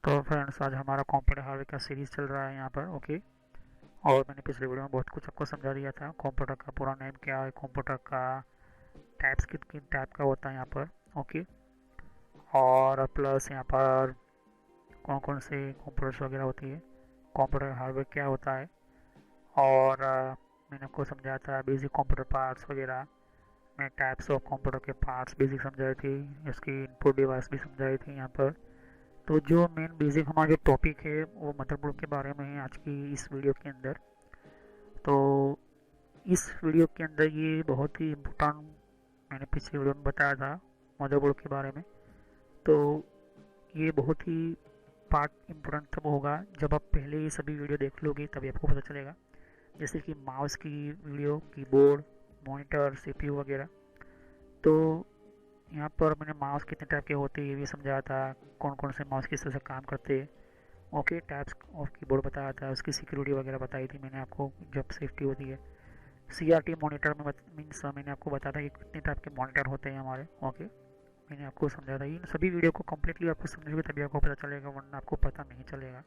तो फ्रेंड्स आज हमारा कंप्यूटर हार्डवेयर का सीरीज़ चल रहा है यहाँ पर। ओके। और मैंने पिछले वीडियो में बहुत कुछ आपको समझा दिया था, कंप्यूटर का पूरा नेम क्या है, कंप्यूटर का टाइप्स किन किन टाइप का होता है यहाँ पर। ओके। और प्लस यहाँ पर कौन कौन से कंप्यूटर्स वगैरह होती है, कंप्यूटर हार्डवेयर क्या होता है। और मैंने आपको समझाया था बेसिक कंप्यूटर पार्ट्स वगैरह। मैं टाइप्स ऑफ कंप्यूटर के पार्ट्स बेसिक समझाई थी, इसकी इनपुट डिवाइस भी समझाई थी यहाँ पर। तो जो मेन बेसिक हमारा जो टॉपिक है वो मदरबोर्ड के बारे में है आज की इस वीडियो के अंदर। तो इस वीडियो के अंदर ये बहुत ही इम्पोर्टेंट, मैंने पिछले वीडियो में बताया था मदरबोर्ड के बारे में। तो ये बहुत ही पार्ट इम्पोर्टेंट तब होगा जब आप पहले ये सभी वीडियो देख लोगे, तभी आपको पता चलेगा। जैसे कि माउस की वीडियो, कीबोर्ड, मॉनिटर, सीपीयू वगैरह। तो यहाँ पर मैंने माउस कितने टाइप के होते हैं ये भी समझाया था, कौन कौन से माउस किस तरह से काम करते हैं। ओके। टाइप्स ऑफ कीबोर्ड बताया था, उसकी सिक्योरिटी वगैरह बताई थी मैंने आपको, जब सेफ्टी होती है। सीआरटी मॉनिटर में मीन्स मैंने आपको बताया था कि कितने टाइप के मॉनिटर होते हैं हमारे। ओके। मैंने आपको समझाया था। इन सभी वीडियो को कम्प्लीटली आपको समझोगे तभी आपको पता चलेगा, वरना आपको पता नहीं चलेगा।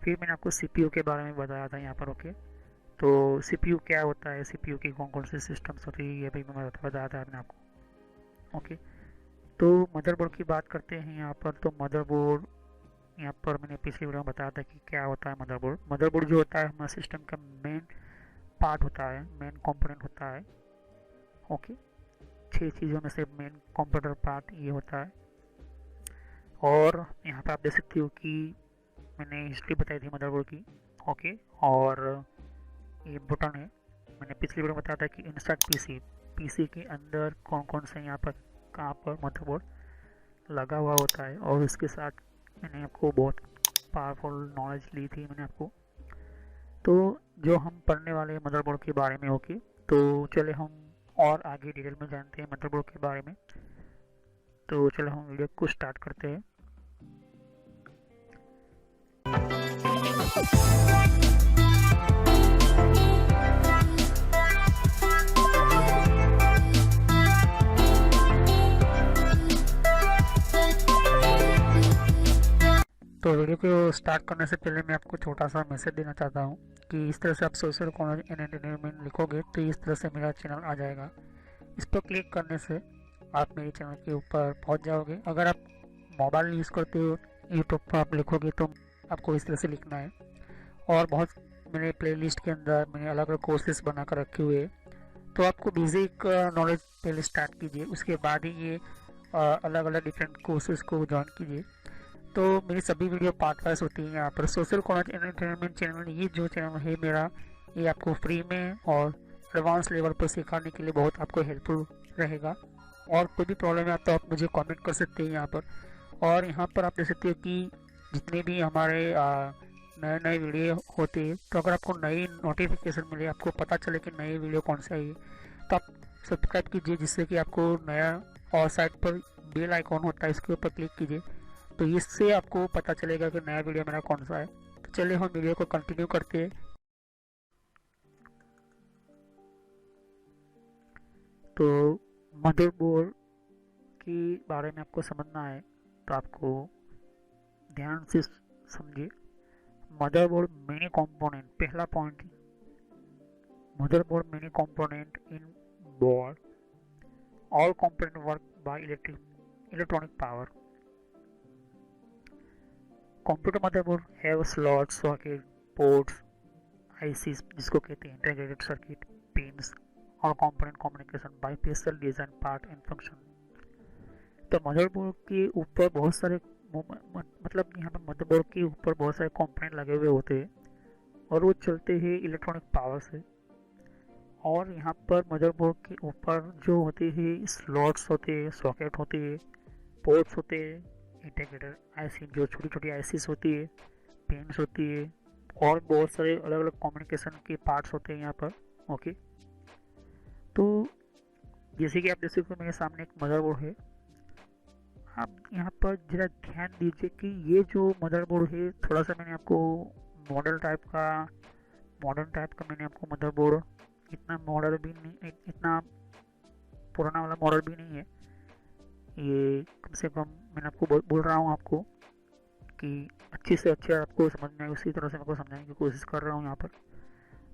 फिर मैंने आपको सीपीयू के बारे में बताया था यहाँ पर। ओके। तो सीपीयू क्या होता है, सीपीयू की कौन कौन से सिस्टम्स होती है, ये भी मैं बताया था मैंने आपको। ओके। तो मदरबोर्ड की बात करते हैं यहाँ पर। तो मदरबोर्ड यहाँ पर मैंने पिछली वीडियो में बताया था कि क्या होता है मदरबोर्ड। मदरबोर्ड जो होता है हमारे सिस्टम का मेन पार्ट होता है, मेन कंपोनेंट होता है। ओके। 6 चीज़ों में से मेन कंप्यूटर पार्ट ये होता है। और यहाँ पे आप देख सकते हो कि मैंने हिस्ट्री बताई थी मदरबोर्ड की। ओके। और ये इम्पोर्टेंट है, मैंने पिछली वीडियो में बताया था कि इंस्टार्ट पीसी, पीसी के अंदर कौन कौन से यहाँ पर कहाँ पर मदरबोर्ड लगा हुआ होता है। और उसके साथ मैंने आपको बहुत पावरफुल नॉलेज ली थी मैंने आपको। तो जो हम पढ़ने वाले हैं मदरबोर्ड के बारे में। ओके। तो चले हम और आगे डिटेल में जानते हैं मदरबोर्ड के बारे में। तो चलो हम वीडियो को स्टार्ट करते हैं। तो वीडियो को स्टार्ट करने से पहले मैं आपको छोटा सा मैसेज देना चाहता हूँ कि इस तरह से आप सोशल कॉलेज एंड एंटरटेनमेंट लिखोगे तो इस तरह से मेरा चैनल आ जाएगा। इस पर क्लिक करने से आप मेरे चैनल के ऊपर पहुंच जाओगे। अगर आप मोबाइल यूज़ करते हो, यूट्यूब पर आप लिखोगे तो आपको इस तरह से लिखना है। और बहुत मेरे प्लेलिस्ट के अंदर मैंने अलग अलग कोर्सेज बना कर रखे हुए हैं। तो आपको बेसिक नॉलेज पहले स्टार्ट कीजिए, उसके बाद ही ये अलग अलग डिफरेंट कोर्सेज को ज्वाइन कीजिए। तो मेरी सभी वीडियो पार्ट वाइज होती है यहाँ पर। Social college and entertainment channel, ये जो चैनल है मेरा, ये आपको फ्री में और एडवांस लेवल पर सिखाने के लिए बहुत आपको हेल्पफुल रहेगा। और कोई भी प्रॉब्लम है तो आप मुझे कमेंट कर सकते हैं यहाँ पर। और यहाँ पर आप देख सकते हो कि जितने भी हमारे नए नए वीडियो होते हैं, तो अगर आपको नई नोटिफिकेशन मिले, आपको पता चले कि नई वीडियो कौन सी आई है, तो आप सब्सक्राइब कीजिए, जिससे कि आपको नया, और साइड पर बेल आइकॉन होता है इसके ऊपर क्लिक कीजिए, तो इससे आपको पता चलेगा कि नया वीडियो मेरा कौन सा है। तो चलिए हम वीडियो को कंटिन्यू करते हैं। तो मदरबोर्ड के बारे में आपको समझना है तो आपको ध्यान से समझिए। मदरबोर्ड मेनी कंपोनेंट, पहला point, motherboard many component in board, all component work by electronic power. Computer motherboard have slots, socket, ports, ICs जिसको कहते हैं इंटीग्रेटेड सर्किट, पिन्स और component communication by special design part and function. तो motherboard के ऊपर बहुत सारे मतलब यहाँ पर मदरबोर्ड के ऊपर बहुत सारे कंपोनेंट लगे हुए होते हैं और वो चलते हैं इलेक्ट्रॉनिक पावर से। और यहाँ पर मदरबोर्ड के ऊपर जो होते हैं स्लॉट्स होते हैं, सॉकेट होते हैं, पोर्ट्स होते हैं, इंटीग्रेटेड आईसी जो छोटी छोटी आईसीज होती है, पिन्स होती है, और बहुत सारे अलग अलग कम्युनिकेशन के पार्ट्स होते हैं यहाँ पर। ओके। तो जैसे कि आप देख सकते हो मेरे सामने एक मदरबोर्ड है। आप यहाँ पर जरा ध्यान दीजिए कि ये जो मदरबोर्ड है, थोड़ा सा मैंने आपको मॉडर्न टाइप का मैंने आपको मदरबोर्ड, इतना मॉडल भी नहीं, इतना पुराना वाला मॉडल भी नहीं है ये। कम से कम मैंने आपको बोल रहा हूँ आपको ताकि अच्छे से अच्छे आपको समझ में आए, उसी तरह से मैं को समझाने की कोशिश कर रहा हूँ यहाँ पर।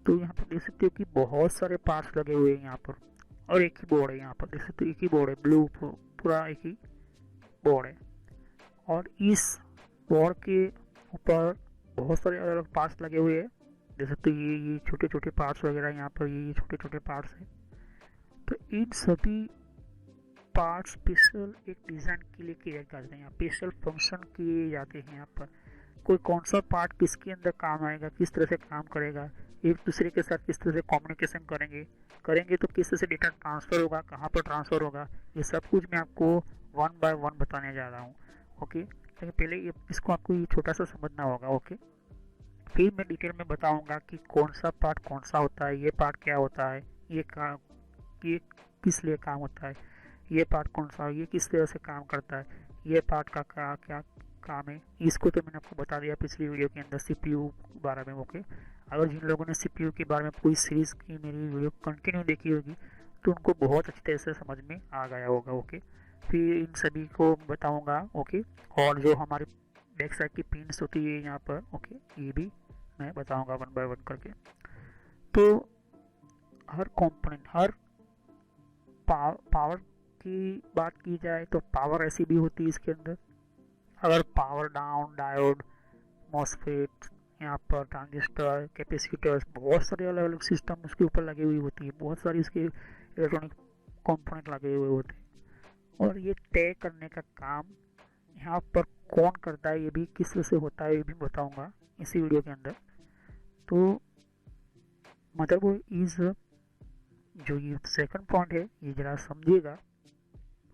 तो यहाँ पर देख सकते हो कि बहुत सारे पार्ट्स लगे हुए हैं यहाँ पर, और एक ही बोर्ड है यहाँ पर, देख सकते हो एक ही बोर्ड है, ब्लू पूरा एक ही बोर्ड है। और इस बोर्ड के ऊपर बहुत सारे अलग अलग पार्ट्स लगे हुए हैं, देख सकते हो ये छोटे छोटे पार्ट्स वगैरह यहाँ पर, ये छोटे छोटे पार्ट्स हैं। तो इन सभी पार्ट्स स्पेशल एक डिज़ाइन के लिए किए जाते हैं, स्पेशल फंक्शन किए जाते हैं यहाँ पर। कोई कौन सा पार्ट किसके अंदर काम आएगा, किस तरह से काम करेगा, एक दूसरे के साथ किस तरह से कम्युनिकेशन करेंगे तो किस तरह से डेटा ट्रांसफ़र होगा, कहाँ पर ट्रांसफ़र होगा, ये सब कुछ मैं आपको वन बाय वन बताने जा रहा हूँ। ओके, लेकिन पहले इसको आपको ये छोटा सा समझना होगा। ओके, फिर मैं डिटेल में बताऊँगा कि कौन सा पार्ट कौन सा होता है, ये पार्ट क्या होता है, ये किस लिए काम होता है, ये पार्ट कौन सा, ये किस तरह से काम करता है, ये पार्ट का क्या काम है। इसको तो मैंने आपको बता दिया पिछली वीडियो के अंदर सीपीयू के बारे में। ओके, अगर जिन लोगों ने सीपीयू के बारे में पूरी सीरीज़ की मेरी वीडियो कंटिन्यू देखी होगी तो उनको बहुत अच्छी तरह से समझ में आ गया होगा। ओके, फिर इन सभी को बताऊंगा। ओके, और जो हमारी बैक साइड की पिन्स होती है यहाँ पर, ओके, ये भी मैं बताऊंगा वन बाय वन करके। तो हर कंपोनेंट, हर पावर की बात की जाए तो पावर ऐसी भी होती है इसके अंदर। अगर पावर डाउन, डायोड, मॉसफेट, यहाँ पर ट्रांजिस्टर, कैपेसिटर्स, बहुत सारे अलग अलग सिस्टम उसके ऊपर लगे हुई होती है, बहुत सारी इसके इलेक्ट्रॉनिक कंपोनेंट लगे हुए होते हैं। और ये तय करने का काम यहाँ पर कौन करता है, ये भी किस तरह से होता है, ये भी बताऊंगा इसी वीडियो के अंदर। तो मदरबोर्ड इज, जो ये सेकंड पॉइंट है ये जरा समझिएगा।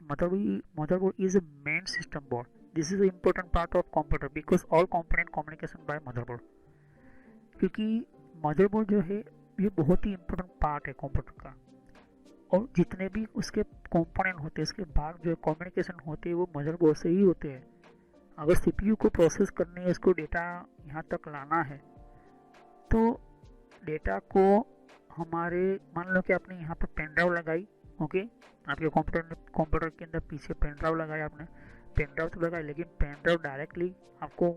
motherboard is a main system board. This is an important part of computer because all component communication by motherboard. क्योंकि मदरबोर्ड जो है ये बहुत ही इम्पोर्टेंट पार्ट है कंप्यूटर का, और जितने भी उसके कंपोनेंट होते हैं, उसके भाग जो है कम्युनिकेशन होते हैं, वो मदरबोर्ड से ही होते हैं। अगर सीपीयू को प्रोसेस करने है, उसको डेटा यहाँ तक लाना है, तो डेटा को हमारे, मान लो कि आपने यहाँ पर पेन ड्राइव लगाई। ओके, आपके कंप्यूटर के अंदर पीछे पेन ड्राइव लगाया आपने, पेन ड्राइव तो लगाई, लेकिन पेन ड्राइव डायरेक्टली आपको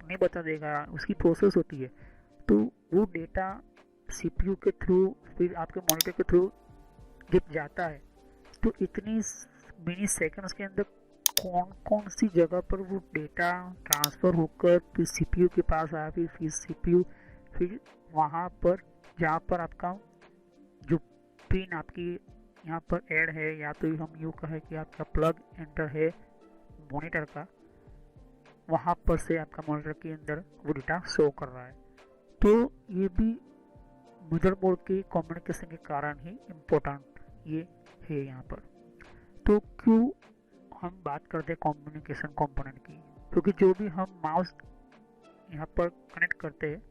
नहीं बता देगा, उसकी प्रोसेस होती है। तो वो डेटा सीपीयू के थ्रू, फिर आपके मॉनिटर के थ्रू जब जाता है, तो इतनी मिनी सेकंड्स के अंदर कौन कौन सी जगह पर वो डेटा ट्रांसफ़र होकर फिर सीपीयू के पास आया, फिर सीपीयू, फिर वहाँ पर जहाँ पर आपका जो पिन आपकी यहाँ पर ऐड है, या तो हम यूँ कहें कि आपका प्लग एंटर है मॉनिटर का, वहाँ पर से आपका मॉनिटर के अंदर वो डेटा शो कर रहा है। तो ये भी मदरबोर्ड के कम्युनिकेशन के कारण ही इम्पोर्टेंट ये है यहाँ पर। तो क्यों हम बात करते हैं कम्युनिकेशन कंपोनेंट की, क्योंकि जो भी हम माउस यहाँ पर कनेक्ट करते हैं,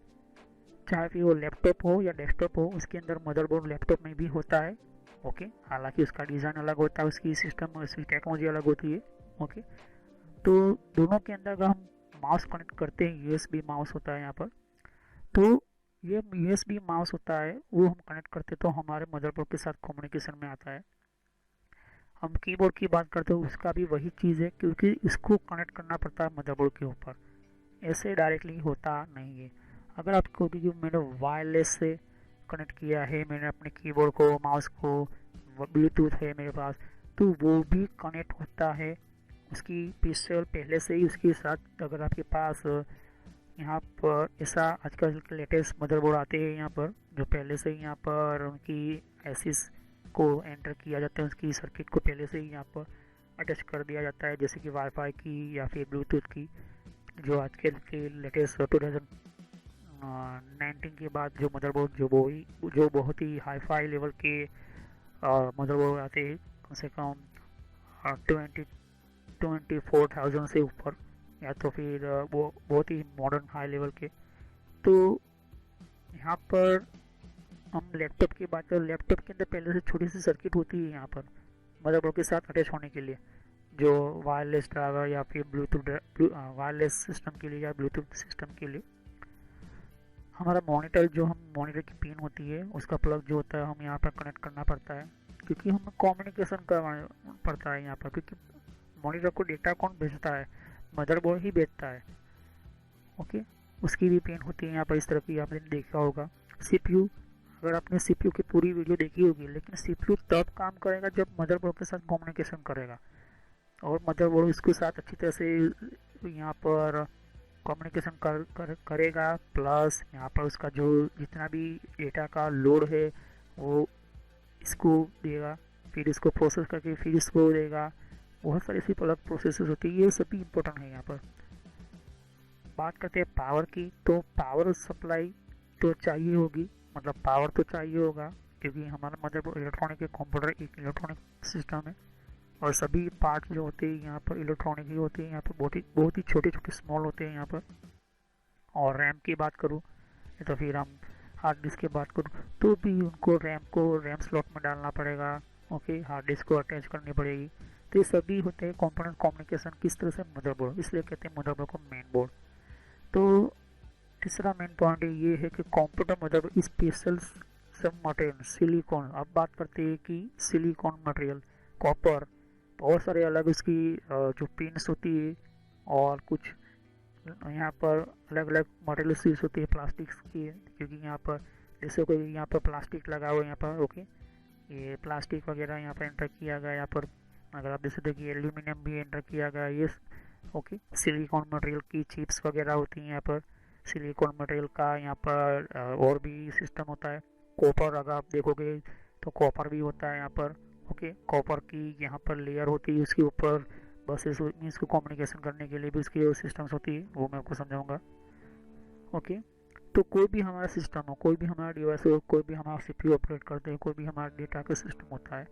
चाहे फिर वो लैपटॉप हो या डेस्कटॉप हो, उसके अंदर मदरबोर्ड लैपटॉप में भी होता है। ओके, हालांकि उसका डिज़ाइन अलग होता है, उसकी सिस्टम, उसकी टेक्नोलॉजी अलग होती है। ओके, तो दोनों के अंदर अगर हम माउस कनेक्ट करते हैं, यूएसबी माउस होता है यहाँ पर, तो ये यूएसबी माउस होता है, वो हम कनेक्ट करते तो हमारे मदरबोर्ड के साथ कम्युनिकेशन में आता है। हम कीबोर्ड की बात करते हैं, उसका भी वही चीज़ है, क्योंकि इसको कनेक्ट करना पड़ता है मदरबोर्ड के ऊपर, ऐसे डायरेक्टली होता नहीं है। अगर आपको, क्योंकि मैंने वायरलेस से कनेक्ट किया है, मैंने अपने कीबोर्ड को, माउस को, ब्लूटूथ है मेरे पास, तो वो भी कनेक्ट होता है उसकी स्पेशल पहले से ही उसके साथ। अगर आपके पास यहाँ पर ऐसा आजकल के लेटेस्ट मदरबोर्ड आते हैं यहाँ पर, जो पहले से ही यहाँ पर उनकी एसिस को एंटर किया जाता है, उसकी सर्किट को पहले से ही यहाँ पर अटैच कर दिया जाता है, जैसे कि वाईफाई की या फिर ब्लूटूथ की, जो आजकल के लेटेस्ट 2019 के बाद जो मदरबोर्ड जो बहुत ही हाई फाई लेवल के मदरबोर्ड आते हैं, कम से कम 24,000 से ऊपर, या तो फिर वो बहुत ही मॉडर्न हाई लेवल के। तो यहाँ पर हम लैपटॉप की बात करें, लैपटॉप के अंदर पहले से छोटी सी सर्किट होती है यहाँ पर मदरबोर्ड के साथ अटैच होने के लिए, जो वायरलेस ड्राइवर या फिर ब्लूटूथ वायरलेस सिस्टम के लिए या ब्लूटूथ सिस्टम के लिए। हमारा मॉनिटर, जो हम मॉनिटर की पिन होती है, उसका प्लग जो होता है हमें यहाँ पर कनेक्ट करना पड़ता है, क्योंकि हमें कम्युनिकेशन करना पड़ता है यहाँ पर, क्योंकि मॉनिटर को डेटा कौन भेजता है, मदरबोर्ड ही भेजता है। ओके, उसकी भी पेन होती है यहाँ पर, इस तरह की आपने देखा होगा। सीपीयू, अगर आपने सीपीयू की पूरी वीडियो देखी होगी, लेकिन सीपीयू तब काम करेगा जब मदरबोर्ड के साथ कम्युनिकेशन करेगा, और मदरबोर्ड इसके साथ अच्छी तरह से यहाँ पर कम्युनिकेशन करेगा, प्लस यहाँ पर उसका जो जितना भी डेटा का लोड है वो इसको देगा, फिर इसको प्रोसेस करके फिर इसको देगा। बहुत सारी ऐसी अलग प्रोसेस होती है, ये सभी इम्पोर्टेंट है यहाँ पर। बात करते हैं पावर की, तो पावर सप्लाई तो चाहिए होगी, मतलब पावर तो चाहिए होगा, क्योंकि हमारा मदरबोर्ड इलेक्ट्रॉनिक कंप्यूटर एक इलेक्ट्रॉनिक सिस्टम है, और सभी पार्ट जो होते हैं यहाँ पर इलेक्ट्रॉनिक ही होते हैं। यहाँ पर बहुत ही छोटे छोटे स्मॉल होते हैं यहाँ पर। और रैम की बात करूँ तो फिर हम हार्ड डिस्क की बात करूँ तो भी उनको रैम को रैम स्लॉट में डालना पड़ेगा। ओके, हार्ड डिस्क को अटैच करनी पड़ेगी। तो ये सभी होते हैं कंपोनेंट कम्युनिकेशन किस तरह से मदरबोर्ड, इसलिए कहते हैं मदरबोर्ड को मेन बोर्ड। तो तीसरा मेन पॉइंट ये है कि कंप्यूटर मदरबोर्ड स्पेशल सब मटेरियल सिलिकॉन। अब बात करते हैं कि सिलिकॉन मटेरियल, कॉपर, बहुत सारे अलग उसकी जो पिन्स होती है, और कुछ यहाँ पर अलग अलग मटेरियल्स यूज होती है प्लास्टिक्स की, क्योंकि यहाँ पर जैसे कोई यहाँ पर प्लास्टिक लगा हुआ है यहाँ पर। ओके, ये प्लास्टिक वगैरह यहाँ पर एंटर किया गया। यहाँ पर अगर आप देख सकते हो कि एल्यूमिनियम भी एंटर किया गया ये। ओके, सिलिकॉन मटेरियल की चिप्स वगैरह होती हैं यहाँ पर। सिलिकॉन मटेरियल का यहाँ पर और भी सिस्टम होता है। कॉपर अगर आप देखोगे तो कॉपर भी होता है यहाँ पर। ओके, कॉपर की यहाँ पर लेयर होती है, उसके ऊपर बस इसको कम्युनिकेशन करने के लिए भी उसकी सिस्टम्स होती है, वो मैं आपको समझाऊंगा। ओके, तो कोई भी हमारा सिस्टम हो, कोई भी हमारा डिवाइस हो, कोई भी हमारा सीपीयू ऑपरेट करते हैं, कोई भी हमारा डेटा का सिस्टम होता है,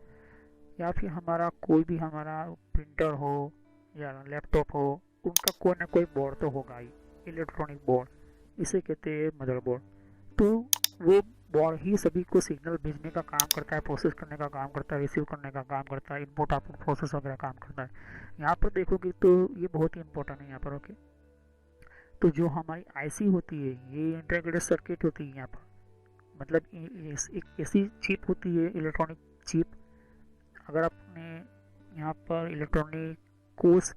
या फिर हमारा कोई भी हमारा प्रिंटर हो या लैपटॉप हो, उनका कोई ना कोई बोर्ड तो होगा ही, इलेक्ट्रॉनिक बोर्ड, इसे कहते हैं मदरबोर्ड। तो वो बोर्ड ही सभी को सिग्नल भेजने का काम करता है, प्रोसेस करने का काम करता है, रिसीव करने का काम करता है, इनपुट आउटपुट प्रोसेस वगैरह काम करता है। यहाँ पर देखोगे तो ये बहुत ही इंपॉर्टेंट है यहाँ पर। ओके, तो जो हमारी आईसी होती है, ये इंटीग्रेटेड सर्किट होती है यहाँ पर, मतलब एक ऐसी चिप होती है, इलेक्ट्रॉनिक चिप। अगर आपने यहाँ पर इलेक्ट्रॉनिक कोर्स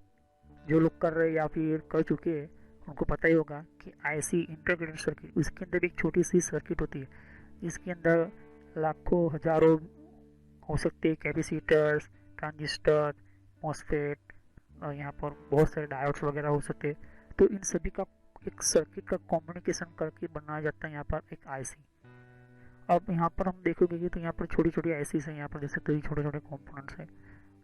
जो लोग कर रहे हैं या फिर कर चुके हैं, उनको पता ही होगा कि आईसी इंटीग्रेटेड सर्किट, उसके अंदर एक छोटी सी सर्किट होती है, इसके अंदर लाखों हजारों हो सकते हैं कैपेसिटर्स, ट्रांजिस्टर, मॉसफेट, और यहाँ पर बहुत सारे डायोड्स वगैरह हो सकते हैं। तो इन सभी का एक सर्किट का कम्युनिकेशन करके बनाया जाता है यहाँ पर एक आईसी। अब यहाँ पर हम देखोगे तो यहाँ पर छोटी छोटी आईसीज हैं यहाँ पर, जैसे कई छोटे छोटे कंपोनेंट्स हैं।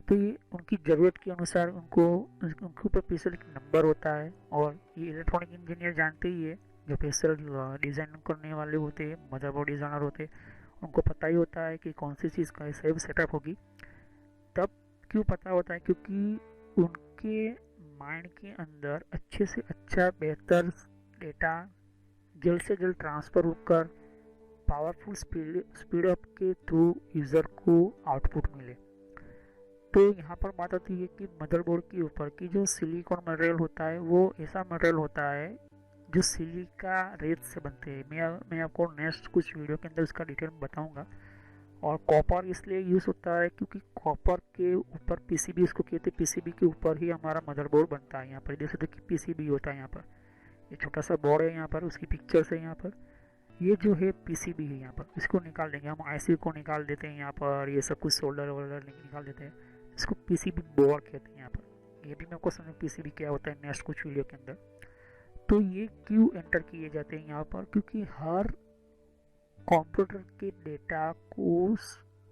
तो ये उनकी ज़रूरत के अनुसार उनके ऊपर स्पेशल एक नंबर होता है, और ये इलेक्ट्रॉनिक इंजीनियर जानते ही है, जो स्पेशल डिज़ाइन करने वाले होते हैं, मदरबोर्ड डिज़ाइनर होते हैं, उनको पता ही होता है कि कौन सी चीज़ का सही सेटअप होगी। तब क्यों पता होता है? क्योंकि उनके माइंड के अंदर अच्छे से अच्छा बेहतर डेटा जल्द से जल्द ट्रांसफ़र होकर पावरफुल स्पीड अप के थ्रू यूज़र को आउटपुट मिले। तो यहाँ पर बात आती है कि मदरबोर्ड के ऊपर की जो सिलिकॉन मटेरियल होता है, वो ऐसा मटेरियल होता है जो सिलिका रेत से बनते हैं। मैं आपको नेक्स्ट कुछ वीडियो के अंदर उसका डिटेल में बताऊंगा। और कॉपर इसलिए यूज़ होता है क्योंकि कॉपर के ऊपर पीसीबी, उसको कहते हैं, पीसीबी के ऊपर ही हमारा मदरबोर्ड बनता है। यहाँ पर जैसे देखिए पीसीबी होता है यहाँ पर, ये छोटा सा बोर्ड है यहाँ पर, उसकी पिक्चर्स है यहाँ पर। ये जो है पीसीबी है यहाँ पर, इसको निकाल देंगे हम, आईसी को निकाल देते हैं यहाँ पर, ये सब कुछ सोल्डर वोल्डर निकाल देते हैं, इसको पीसीबी बोर्ड कहते हैं यहाँ पर। ये भी मैं आपको समझ पीसीबी क्या होता है नेक्स्ट कुछ वीडियो के अंदर। तो ये क्यों एंटर किए जाते हैं यहाँ पर? क्योंकि हर कंप्यूटर के डेटा को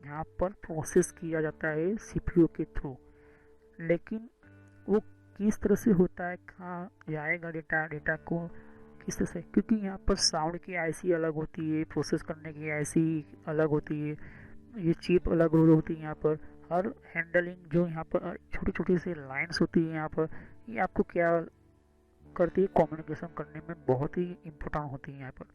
यहाँ पर प्रोसेस किया जाता है सीपीयू के थ्रू, लेकिन वो किस तरह से होता है, कहाँ जाएगा डेटा को किस तरह से, क्योंकि यहाँ पर साउंड की आईसी अलग होती है, प्रोसेस करने की आईसी अलग होती है, ये चिप अलग होती है यहाँ पर। हर हैंडलिंग जो यहाँ पर छोटी छोटी सी लाइंस होती है यहाँ पर, ये आपको क्या करती है, कम्युनिकेशन करने में बहुत ही इम्पोर्टेंट होती है यहाँ पर।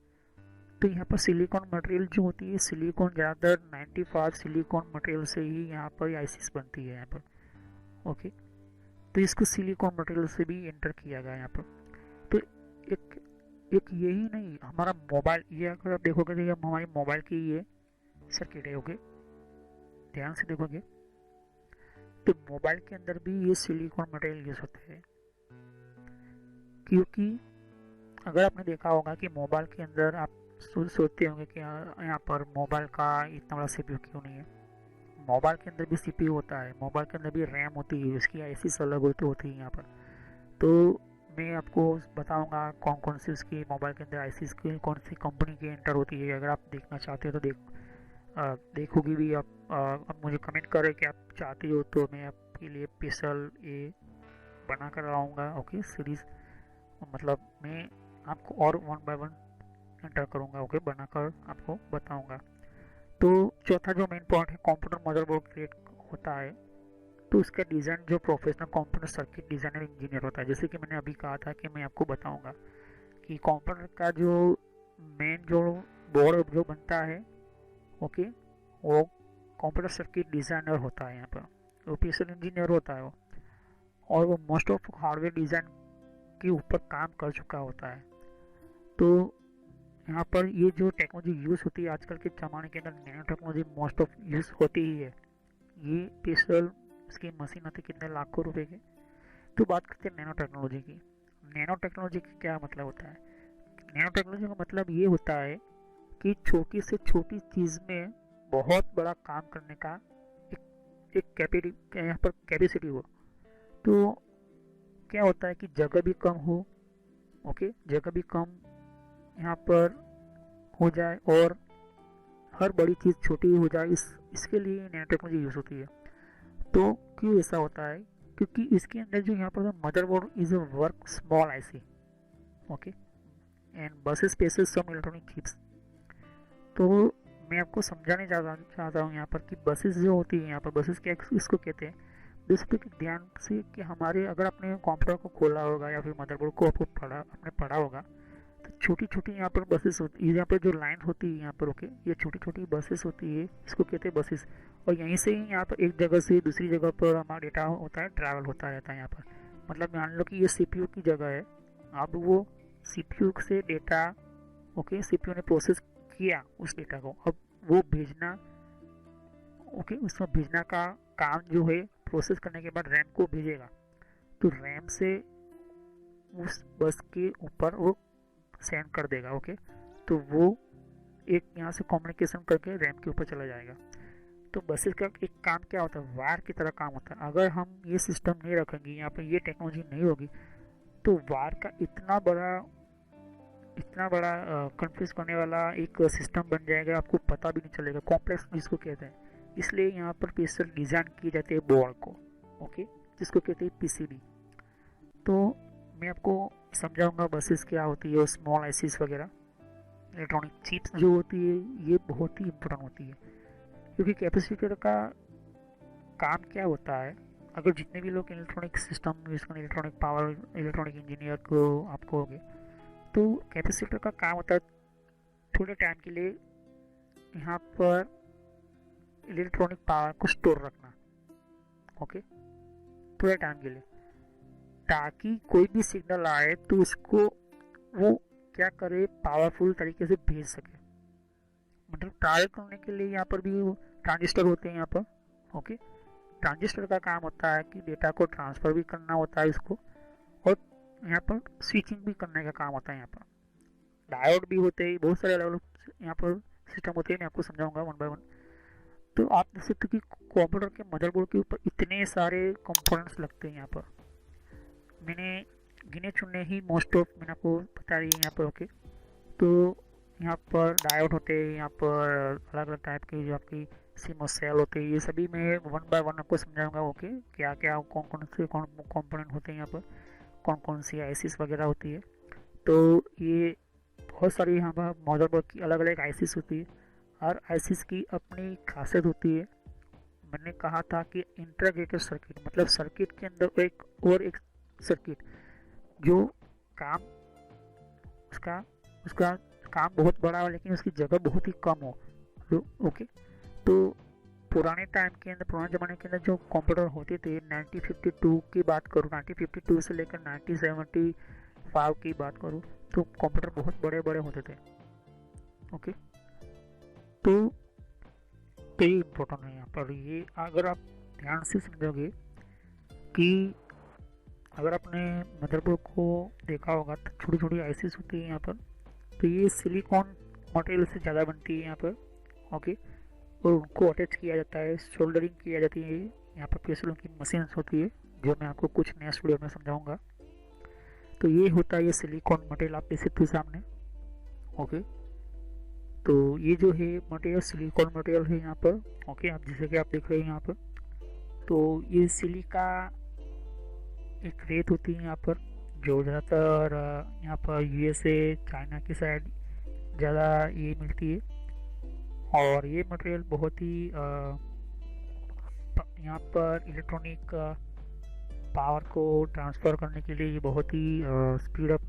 तो यहाँ पर सिलिकॉन मटेरियल जो होती है, सिलिकॉन ज़्यादातर 95 सिलिकॉन मटेरियल से ही यहाँ पर आईसीस बनती है यहाँ पर। ओके, तो इसको सिलिकॉन मटेरियल से भी एंटर किया गया यहाँ पर। तो एक यही नहीं, हमारा मोबाइल, ये अगर आप देखोगे तो ये हमारी मोबाइल की ये सर्किट है। ओके, ध्यान से देखोगे तो मोबाइल के अंदर भी ये सिलिकॉन मटेरियल यूज होते हैं, क्योंकि अगर आपने देखा होगा कि मोबाइल के अंदर आप सोचते होंगे कि यहाँ पर मोबाइल का इतना बड़ा सीपीयू क्यों नहीं है। मोबाइल के अंदर भी सीपीयू होता है, मोबाइल के अंदर भी रैम होती है, उसकी आईसीस अलग होती है यहाँ पर। तो मैं आपको बताऊंगा कौन कौन सी उसकी मोबाइल के अंदर आईसीस की कौन सी कंपनी की एंटर होती है। अगर आप देखना चाहते हो तो देखोगी भी आप मुझे कमेंट करें कि आप चाहती हो, तो मैं आपके लिए स्पेशल ये बना कर लाऊंगा। ओके सीरीज़, मतलब मैं आपको और वन बाय वन एंटर करूंगा, ओके बनाकर आपको बताऊंगा। तो चौथा जो मेन पॉइंट है, कंप्यूटर मदरबोर्ड क्रिएट होता है तो उसका डिज़ाइन जो professional computer circuit designer engineer होता है। जैसे कि मैंने अभी कहा था कि मैं आपको बताऊंगा कि कंप्यूटर का जो मेन जो बोर्ड जो बनता है, ओके, वो कंप्यूटर सर्किट डिज़ाइनर होता है यहाँ पर, ऑफिशियल इंजीनियर होता है वो। और वो मोस्ट ऑफ हार्डवेयर डिज़ाइन के ऊपर काम कर चुका होता है। तो यहाँ पर ये जो टेक्नोलॉजी यूज़ होती है आजकल के ज़माने के अंदर, nano technology most of use होती ही है। ये स्पेशल इसकी मशीन आती कितने लाखों रुपए की। तो बात करते हैं नैनो टेक्नोलॉजी की। नैनो टेक्नोलॉजी का क्या मतलब होता है? नैनो टेक्नोलॉजी का मतलब ये होता है कि छोटी से छोटी चीज़ में बहुत बड़ा काम करने का एक कैपेसिटी यहाँ पर कैपेसिटी हो। तो क्या होता है कि जगह भी कम हो, ओके, जगह भी कम यहाँ पर हो जाए और हर बड़ी चीज़ छोटी हो जाए, इसके लिए नैनो टेक्नोलॉजी यूज़ होती है। तो क्यों ऐसा होता है? क्योंकि इसके अंदर जो यहाँ पर motherboard is a work small IC, okay, and बस स्पेसेस सम इलेक्ट्रॉनिक चिप्स। तो मैं आपको समझाने चाहता हूँ यहाँ पर कि बसेस जो होती है, यहाँ पर बसेस क्या इसको कहते हैं। बेसिक ध्यान से कि हमारे अगर आपने कंप्यूटर को खोला होगा या फिर मदरबोर्ड को आपने पढ़ा होगा, तो छोटी छोटी यहाँ पर बसेस होती है, यहाँ पर जो लाइन होती है यहाँ पर, ओके, ये छोटी छोटी बसेस होती है, इसको कहते हैं बसेस। और यहीं से ही यहाँ पर एक जगह से दूसरी जगह पर हमारा डेटा होता है, ट्रैवल होता रहता है यहाँ पर। मतलब मान लो कि ये सीपीयू की जगह है, अब वो सीपीयू से डेटा, ओके, सीपीयू ने प्रोसेस किया उस डेटा को, अब वो भेजना, ओके, उसमें भेजना का काम जो है प्रोसेस करने के बाद रैम को भेजेगा। तो रैम से उस बस के ऊपर वो सेंड कर देगा, ओके। तो वो एक यहाँ से कम्युनिकेशन करके रैम के ऊपर चला जाएगा। तो बसेस का एक काम क्या होता है, वायर की तरह काम होता है। अगर हम ये सिस्टम नहीं रखेंगे, यहाँ पर ये टेक्नोलॉजी नहीं होगी, तो वायर का इतना बड़ा कंफ्यूज करने वाला एक सिस्टम बन जाएगा, आपको पता भी नहीं चलेगा, कॉम्प्लेक्स जिसको कहते हैं। इसलिए यहाँ पर स्पेशल डिज़ाइन किए जाते हैं बोर्ड को, ओके, जिसको कहते हैं पीसीबी। तो मैं आपको समझाऊंगा बसेस क्या होती है और स्मॉल आईसीस वगैरह, इलेक्ट्रॉनिक चिप्स जो होती है, ये बहुत ही इम्पोर्टेंट होती है। क्योंकि कैपेसिटर का काम क्या होता है, अगर जितने भी लोग इलेक्ट्रॉनिक सिस्टम यूज़ करें, इलेक्ट्रॉनिक पावर इलेक्ट्रॉनिक इंजीनियर को आपको होंगे, तो कैपेसिटर का काम होता है थोड़े टाइम के लिए यहाँ पर इलेक्ट्रॉनिक पावर को स्टोर रखना, ओके, थोड़े टाइम के लिए, ताकि कोई भी सिग्नल आए तो उसको वो क्या करे, पावरफुल तरीके से भेज सके। मतलब ट्रायल करने के लिए यहाँ पर भी ट्रांजिस्टर होते हैं यहाँ पर, ओके। ट्रांजिस्टर का काम होता है कि डेटा को ट्रांसफ़र भी करना होता है इसको, और यहाँ पर स्विचिंग भी करने का काम होता है। यहाँ पर डायोड भी होते हैं, बहुत सारे अलग अलग यहाँ पर सिस्टम होते हैं, मैं आपको समझाऊंगा वन बाय वन। तो आप देख सकते हो कि कंप्यूटर के मदरबोर्ड के ऊपर इतने सारे कंपोनेंट्स लगते हैं। यहाँ पर मैंने गिने चुने ही मोस्ट ऑफ मैंने आपको बता दिए यहाँ पर, ओके। तो यहाँ पर डायोड होते हैं, यहाँ पर अलग अलग टाइप के जो आपकी सीमोस सेल होते हैं, ये सभी मैं वन बाय वन आपको समझाऊंगा, ओके। क्या क्या कौन कौन से कंपोनेंट होते हैं यहाँ पर, कौन कौन सी आईसीस वगैरह होती है। तो ये बहुत सारी यहाँ पर मदरबोर्ड की अलग अलग आईसीस होती है, हर आईसीस की अपनी खासियत होती है। मैंने कहा था कि इंटीग्रेटेड सर्किट मतलब सर्किट के अंदर एक सर्किट जो काम उसका उसका काम बहुत बड़ा हो लेकिन उसकी जगह बहुत ही कम हो, ओके। तो पुराने टाइम के अंदर, पुराने ज़माने के अंदर जो कंप्यूटर होते थे, 1952 की बात करूँ, 1952 से लेकर 1975 की बात करूँ, तो कंप्यूटर बहुत बड़े बड़े होते थे, ओके। तो कई इम्पोर्टेंट है यहाँ पर ये, अगर आप ध्यान से समझोगे कि अगर आपने मदरबोर्ड को देखा होगा तो छोटी छोटी आईसीस होती है यहाँ पर, तो ये सिलिकॉन मटेरियल से ज़्यादा बनती है यहाँ पर। ओके, और उनको अटैच किया जाता है, सोल्डरिंग किया जाती है। यहाँ पर स्पेशल उनकी मशीन्स होती है जो मैं आपको कुछ नेक्स्ट वीडियो में समझाऊंगा। तो ये होता है ये सिलिकॉन मटेरियल, आप देख सकते हो सामने। ओके, तो ये जो है मटेरियल सिलिकॉन मटेरियल है यहाँ पर। ओके, आप जैसे कि आप देख रहे हैं यहाँ पर, तो ये सिलिका एक रेत होती है यहाँ पर, जो ज़्यादातर यहाँ पर यूएसए चाइना की साइड ज़्यादा ये मिलती है। और ये मटेरियल बहुत ही यहाँ पर इलेक्ट्रॉनिक पावर को ट्रांसफ़र करने के लिए बहुत ही स्पीड अप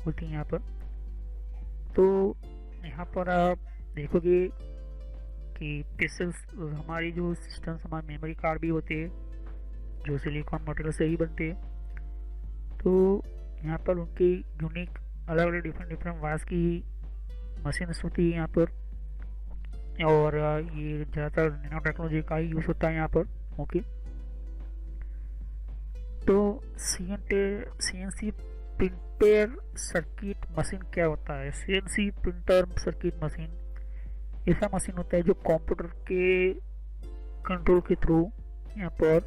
होती है यहाँ पर। तो यहाँ पर आप देखोगे कि पिक्सल्स हमारी जो सिस्टम्स, हमारे मेमोरी कार्ड भी होते हैं जो सिलिकॉन मटेरियल से ही बनते हैं। तो यहाँ पर उनकी यूनिक अलग अलग डिफरेंट वायर्स की मशीन्स होती है यहाँ पर। और ये ज़्यादातर नैनो टेक्नोलॉजी का ही यूज़ होता है यहाँ पर। ओके, तो सीएनसी प्रिंटर सर्किट मशीन क्या होता है? सीएनसी प्रिंटर सर्किट मशीन ऐसा मशीन होता है जो कंप्यूटर के कंट्रोल के थ्रू यहाँ पर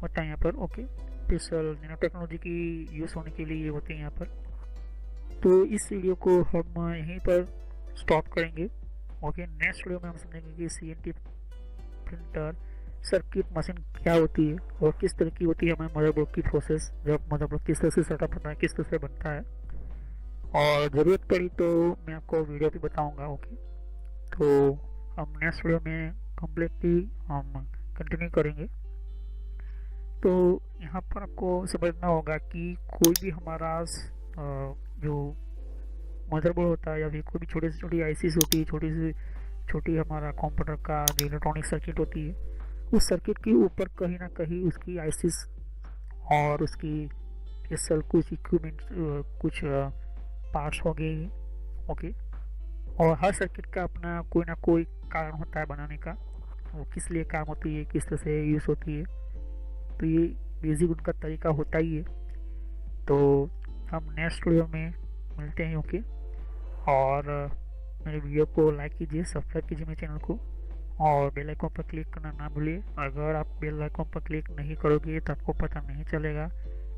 होता है यहाँ पर। ओके, स्पेशल नैनो टेक्नोलॉजी की यूज़ होने के लिए ये होते हैं यहाँ पर। तो इस वीडियो को हम यहीं पर स्टॉप करेंगे। ओके, नेक्स्ट वीडियो में हम समझेंगे कि सीएनसी प्रिंटर सर्किट मशीन क्या होती है और किस तरह की होती है हमारे मदरबोर्ड की प्रोसेस, जब मदरबोर्ड किस तरह से सेटअप होता है, किस तरह से बनता है। और ज़रूरत पड़ी तो मैं आपको वीडियो भी बताऊंगा। ओके, तो हम नेक्स्ट वीडियो में कम्प्लीटली हम कंटिन्यू करेंगे। तो यहाँ पर आपको समझना होगा कि कोई भी हमारा जो मदरबोर्ड होता है या फिर कोई भी छोटी से छोटी आईसीस होती है, छोटी से छोटी हमारा कंप्यूटर का जो इलेक्ट्रॉनिक सर्किट होती है, उस सर्किट के ऊपर कहीं ना कहीं उसकी आईसीस और उसकी स्पेशल कुछ इक्विपमेंट, कुछ पार्ट्स हो गए। ओके, और हर सर्किट का अपना कोई ना कोई कारण होता है बनाने का, वो किस लिए काम होती है, किस तरह से यूज़ होती है। तो ये बेसिक उनका तरीका होता ही है। तो हम नेक्स्ट वीडियो में मिलते हैं। ओके, और मेरे वीडियो को लाइक कीजिए, सब्सक्राइब कीजिए मेरे चैनल को, और बेल आइकन पर क्लिक करना ना भूलिए। अगर आप बेल आइकन पर क्लिक नहीं करोगे तो आपको पता नहीं चलेगा,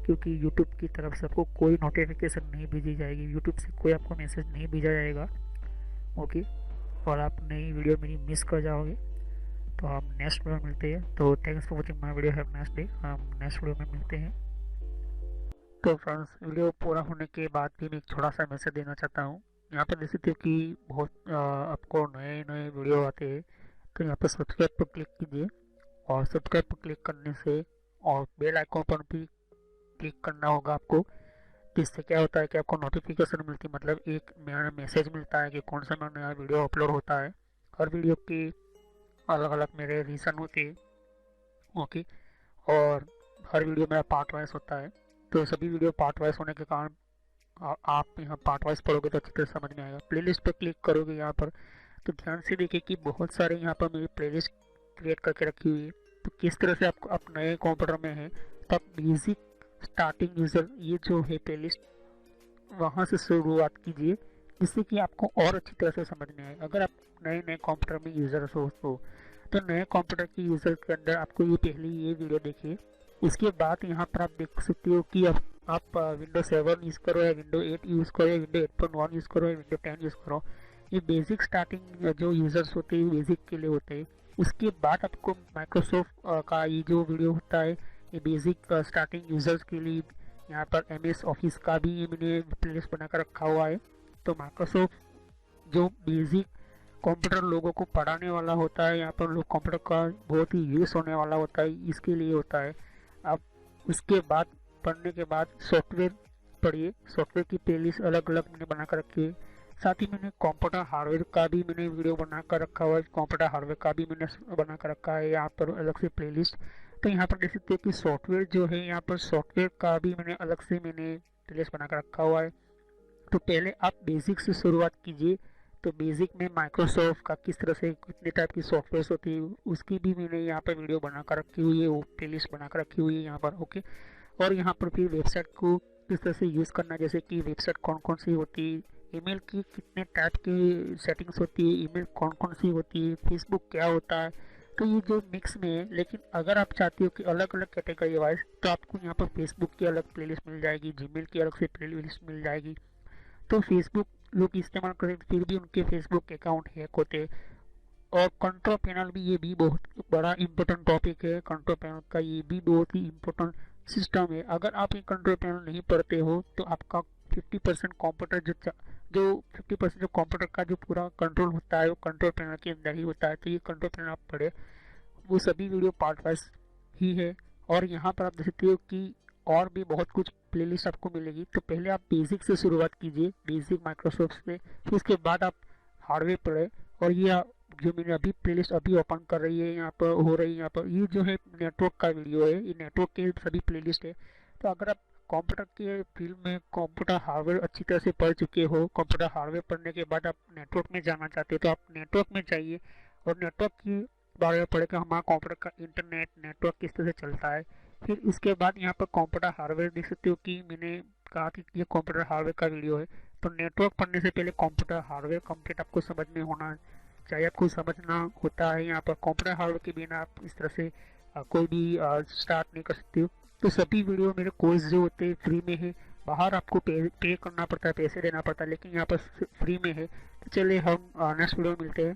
क्योंकि यूट्यूब की तरफ से आपको कोई नोटिफिकेशन नहीं भेजी जाएगी, यूट्यूब से कोई आपको मैसेज नहीं भेजा जाएगा। ओके, और आप नई वीडियो मेरी मिस कर जाओगे। तो हम नेक्स्ट वीडियो में मिलते हैं। तो thanks for watching my video, have nice day. हम नेक्स्ट वीडियो में मिलते हैं। तो फ्रेंड्स, वीडियो पूरा होने के बाद भी मैं एक छोटा सा मैसेज देना चाहता हूँ। यहाँ पर देख सकते हो कि बहुत आपको नए नए वीडियो आते हैं, तो यहाँ पर सब्सक्राइब पर क्लिक कीजिए, और सब्सक्राइब पर क्लिक करने से और बेल आइकन पर भी क्लिक करना होगा आपको। जिससे क्या होता है कि आपको नोटिफिकेशन मिलती है, मतलब एक मेरा मैसेज मिलता है कि कौन सा मेरा नया वीडियो अपलोड होता है। हर वीडियो की अलग अलग मेरे रीज़न होते हैं। ओके, और हर वीडियो मेरा पार्ट वाइज होता है, तो सभी वीडियो पार्ट वाइज होने के कारण आप यहाँ पार्ट वाइज पढ़ोगे तो अच्छी तरह समझ में आएगा। प्लेलिस्ट पर क्लिक करोगे यहाँ पर, तो ध्यान से देखिए कि बहुत सारे यहाँ पर मेरी प्लेलिस्ट क्रिएट करके रखी हुई है। तो किस तरह से आपको, आप नए कंप्यूटर में हैं तो आप बेसिक स्टार्टिंग यूज़र ये जो है प्लेलिस्ट, वहाँ से शुरुआत कीजिए, जिससे कि आपको और अच्छी तरह से समझ में आए। अगर आप नए नए कंप्यूटर में यूज़र हो तो नए कंप्यूटर के यूज़र के अंदर आपको ये पहले ये वीडियो देखिए। इसके बाद यहाँ पर आप देख सकते हो कि आप विंडो 7 यूज़ करो या विंडो 8 यूज़ करो या विंडो 8.1 यूज़ करो या विंडो 10 यूज़ करो। ये बेसिक स्टार्टिंग जो यूज़र्स होते हैं बेसिक के लिए होते हैं। उसके बाद आपको माइक्रोसॉफ्ट का ये जो वीडियो होता है ये बेसिक स्टार्टिंग यूज़र्स के लिए। यहाँ पर MS ऑफिस का भी मैंने प्लेलिस्ट बनाकर रखा हुआ है। तो माइक्रोसॉफ्ट जो बेसिक कंप्यूटर लोगों को पढ़ाने वाला होता है, यहाँ पर लोग कंप्यूटर का बहुत ही यूज़ होने वाला होता है, इसके लिए होता है। अब उसके बाद पढ़ने के बाद सॉफ्टवेयर पढ़िए, सॉफ्टवेयर की प्लेलिस्ट अलग अलग मैंने बना कर रखी है। साथ ही मैंने कंप्यूटर हार्डवेयर का भी मैंने वीडियो बना कर रखा हुआ है, कंप्यूटर हार्डवेयर का भी मैंने बना कर रखा है यहाँ पर अलग से प्लेलिस्ट। तो यहाँ पर देख सकते हैं कि सॉफ्टवेयर जो है, यहाँ पर सॉफ्टवेयर का भी मैंने अलग से प्लेलिस्ट बना कर रखा हुआ है। तो पहले आप बेसिक से शुरुआत कीजिए। तो बेसिक में माइक्रोसॉफ्ट का किस तरह से कितने टाइप की सॉफ्टवेयर होती है उसकी भी मैंने यहाँ पर वीडियो बना कर रखी हुई है, वो प्लेलिस्ट बना कर रखी हुई है यहाँ पर। ओके, और यहाँ पर फिर वेबसाइट को किस तरह से यूज़ करना है, जैसे कि वेबसाइट कौन कौन सी होती है, ईमेल की कितने टाइप की सेटिंग्स होती है, ईमेल कौन कौन सी होती है, फेसबुक क्या होता है। तो ये जो मिक्स में है, लेकिन अगर आप चाहते हो कि अलग अलग कैटेगरी वाइज, तो आपको यहाँ पर फेसबुक की अलग प्लेलिस्ट मिल जाएगी, जीमेल की अलग से प्लेलिस्ट मिल जाएगी। तो फेसबुक लोग इस्तेमाल करें फिर भी उनके फेसबुक अकाउंट हैक होते हैं। और कंट्रोल पैनल भी, ये भी बहुत बड़ा इंपॉर्टेंट टॉपिक है। कंट्रोल पैनल का ये भी बहुत ही इम्पोर्टेंट सिस्टम है। अगर आप ये कंट्रोल पैनल नहीं पढ़ते हो तो आपका 50% कंप्यूटर जो 50% जो कंप्यूटर का जो पूरा कंट्रोल होता है वो कंट्रोल पैनल के अंदर ही होता है। तो ये कंट्रोल पैनल आप पढ़े, वो सभी वीडियो पार्ट वाइज ही है। और यहाँ पर आप देख सकते हो कि और भी बहुत कुछ प्लेलिस्ट आपको मिलेगी। तो पहले आप बेसिक से शुरुआत कीजिए, बेसिक माइक्रोसॉफ्ट से, फिर उसके बाद आप हार्डवेयर पढ़े। और ये जो मैंने अभी प्लेलिस्ट अभी ओपन कर रही है यहाँ पर हो रही है, यहाँ पर ये जो है नेटवर्क का वीडियो है, ये नेटवर्क के सभी प्लेलिस्ट है। तो अगर आप कंप्यूटर के फील्ड में कंप्यूटर हार्डवेयर अच्छी तरह से पढ़ चुके हो, कंप्यूटर हार्डवेयर पढ़ने के बाद आप नेटवर्क में जाना चाहते हो, तो आप नेटवर्क में जाइए और नेटवर्क की बारे में पढ़े कि हमारा कंप्यूटर का इंटरनेट नेटवर्क किस तरह से चलता है। फिर उसके बाद यहाँ पर कंप्यूटर हार्डवेयर देख सकते हो कि मैंने कहा कि ये कंप्यूटर हार्डवेयर का वीडियो है। तो नेटवर्क पढ़ने से पहले कंप्यूटर हार्डवेयर कंप्लीट आपको समझ में होना चाहिए, आपको समझना होता है। यहाँ पर कंप्यूटर हार्डवेयर के बिना आप इस तरह से कोई भी स्टार्ट नहीं कर सकते हो। तो सभी वीडियो मेरे कोर्स जो होते हैं फ्री में है, बाहर आपको पे करना पड़ता है, पैसे देना पड़ता है, लेकिन यहाँ पर फ्री में है। तो चलिए हम नेक्स्ट वीडियो में मिलते हैं।